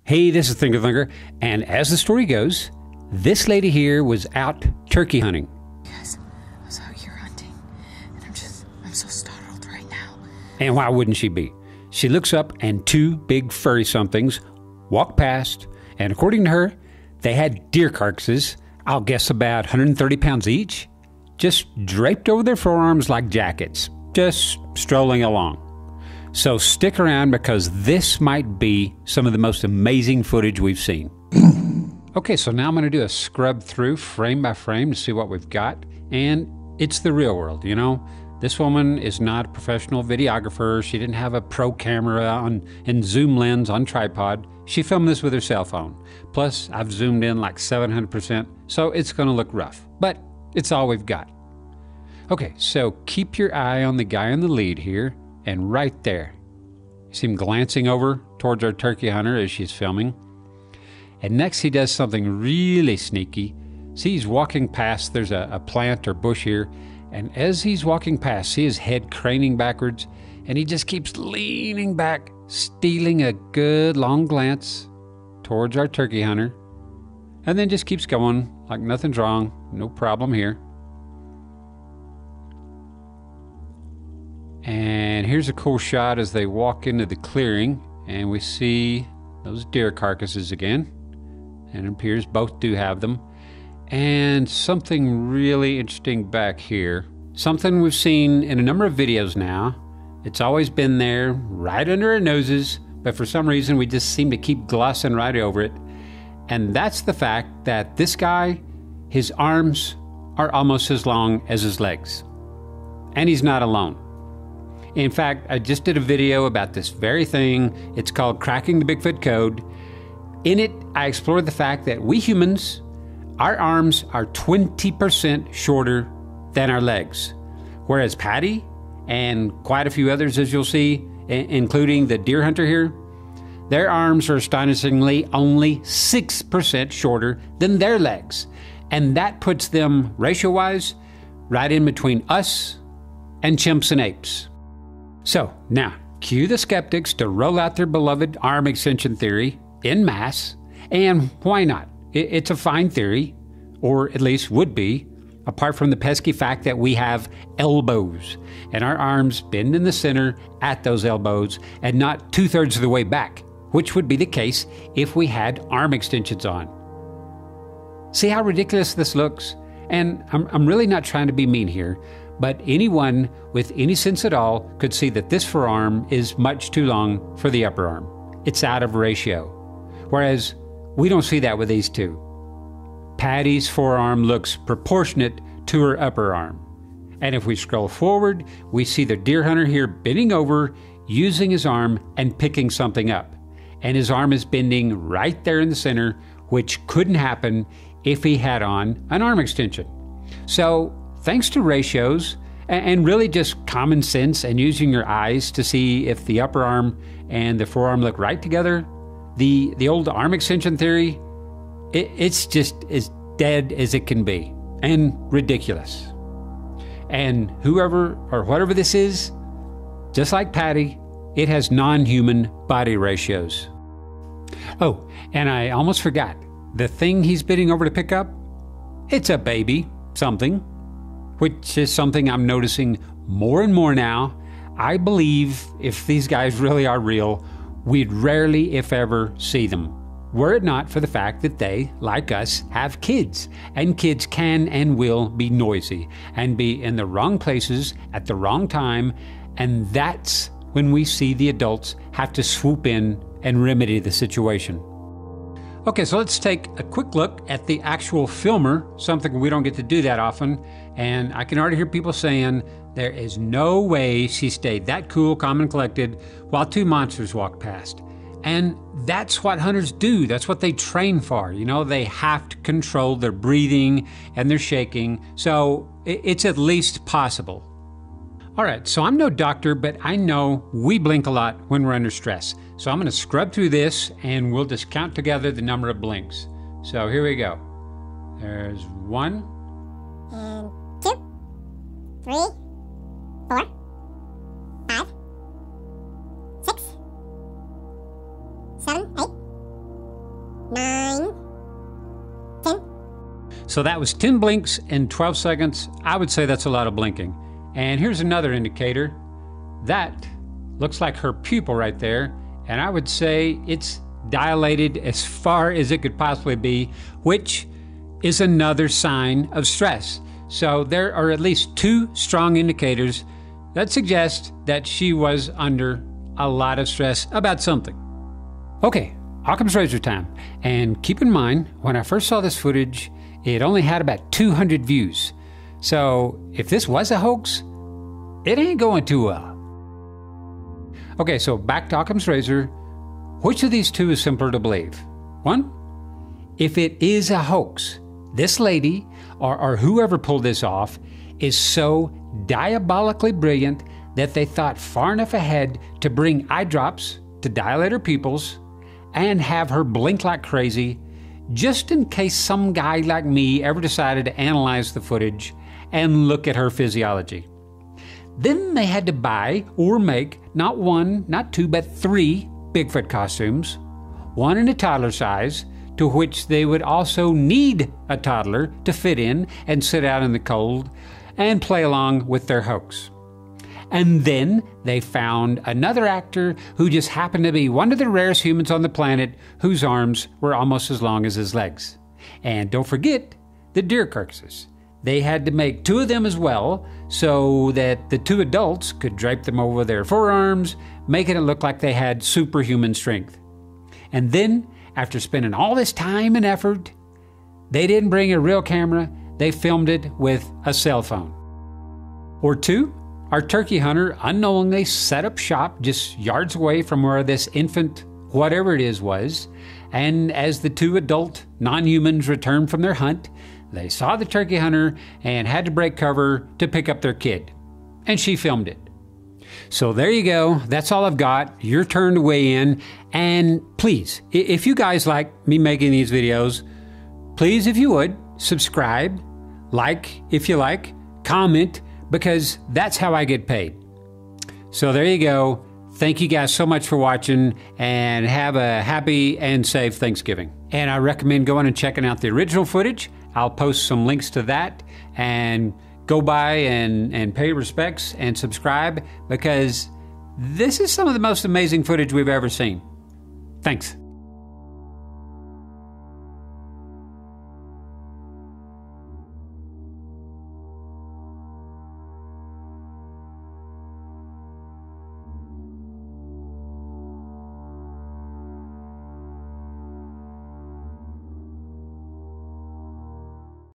Hey, this is Thinker, and as the story goes, this lady here was out turkey hunting. Yes, I was out here hunting, and I'm so startled right now. And why wouldn't she be? She looks up, and two big furry somethings walk past, and according to her, they had deer carcasses, I'll guess about 130 pounds each, just draped over their forearms like jackets, just strolling along. So stick around because this might be some of the most amazing footage we've seen. Okay, so now I'm going to do a scrub through frame by frame to see what we've got. And it's the real world, you know? This woman is not a professional videographer. She didn't have a pro camera and zoom lens on tripod. She filmed this with her cell phone. Plus, I've zoomed in like 700%, so it's going to look rough. But it's all we've got. Okay, so keep your eye on the guy in the lead here. And right there, you see him glancing over towards our turkey hunter as she's filming. And next he does something really sneaky. See, he's walking past, there's a plant or bush here. And as he's walking past, see his head craning backwards. And he just keeps leaning back, stealing a good long glance towards our turkey hunter. And then just keeps going like nothing's wrong, no problem here. And here's a cool shot as they walk into the clearing, and we see those deer carcasses again. And it appears both do have them. And something really interesting back here. Something we've seen in a number of videos now. It's always been there, right under our noses, but for some reason we just seem to keep glossing right over it. And that's the fact that this guy, his arms are almost as long as his legs. And he's not alone. In fact, I just did a video about this very thing. It's called Cracking the Bigfoot Code. In it, I explored the fact that we humans, our arms are 20% shorter than our legs. Whereas Patty and quite a few others, as you'll see, including the deer hunter here, their arms are astonishingly only 6% shorter than their legs. And that puts them, ratio-wise, right in between us and chimps and apes. So now, cue the skeptics to roll out their beloved arm extension theory en masse. And why not? It's a fine theory, or at least would be, apart from the pesky fact that we have elbows, and our arms bend in the center at those elbows and not 2/3 of the way back, which would be the case if we had arm extensions on. See how ridiculous this looks? And I'm really not trying to be mean here, but anyone with any sense at all could see that this forearm is much too long for the upper arm. It's out of ratio. Whereas we don't see that with these two. Patty's forearm looks proportionate to her upper arm. And if we scroll forward, we see the deer hunter here bending over, using his arm and picking something up. And his arm is bending right there in the center, which couldn't happen if he had on an arm extension. So, thanks to ratios and really just common sense and using your eyes to see if the upper arm and the forearm look right together, the old arm extension theory, it's just as dead as it can be and ridiculous. And whoever or whatever this is, just like Patty, it has non-human body ratios. Oh, and I almost forgot. The thing he's bending over to pick up, it's a baby something, which is something I'm noticing more and more now. I believe if these guys really are real, we'd rarely, if ever, see them, were it not for the fact that they, like us, have kids. And kids can and will be noisy and be in the wrong places at the wrong time, and that's when we see the adults have to swoop in and remedy the situation. Okay, so let's take a quick look at the actual filmer, something we don't get to do that often. And I can already hear people saying, there is no way she stayed that cool, calm, and collected while two monsters walked past. And that's what hunters do. That's what they train for. You know, they have to control their breathing and their shaking. So it's at least possible. All right, so I'm no doctor, but I know we blink a lot when we're under stress. So I'm going to scrub through this and we'll just count together the number of blinks. So here we go. There's 1, and 2, 3, 4, 5, 6, 7, 8, 9, 10. So that was 10 blinks in 12 seconds. I would say that's a lot of blinking. And here's another indicator. That looks like her pupil right there. And I would say it's dilated as far as it could possibly be, which is another sign of stress. So there are at least 2 strong indicators that suggest that she was under a lot of stress about something. Okay, Occam's razor time. And keep in mind, when I first saw this footage, it only had about 200 views. So if this was a hoax, it ain't going too well. Okay, so back to Occam's razor. Which of these 2 is simpler to believe? 1, if it is a hoax, this lady, or whoever pulled this off, is so diabolically brilliant that they thought far enough ahead to bring eye drops to dilate her pupils and have her blink like crazy, just in case some guy like me ever decided to analyze the footage and look at her physiology. Then they had to buy or make not 1, not 2, but 3 Bigfoot costumes, 1 in a toddler size, to which they would also need a toddler to fit in and sit out in the cold and play along with their hoax. And then they found another actor who just happened to be one of the rarest humans on the planet whose arms were almost as long as his legs. And don't forget the deer carcasses. They had to make 2 of them as well so that the 2 adults could drape them over their forearms, making it look like they had superhuman strength. And then, after spending all this time and effort, they didn't bring a real camera, they filmed it with a cell phone. Or 2, our turkey hunter unknowingly set up shop just yards away from where this infant, whatever it is, was, and as the 2 adult non-humans returned from their hunt, they saw the turkey hunter and had to break cover to pick up their kid. And she filmed it. So there you go. That's all I've got. Your turn to weigh in. And please, if you guys like me making these videos, please, if you would, subscribe, like if you like, comment, because that's how I get paid. So there you go. Thank you guys so much for watching, and have a happy and safe Thanksgiving. And I recommend going and checking out the original footage. I'll post some links to that, and go by and pay respects and subscribe, because this is some of the most amazing footage we've ever seen. Thanks.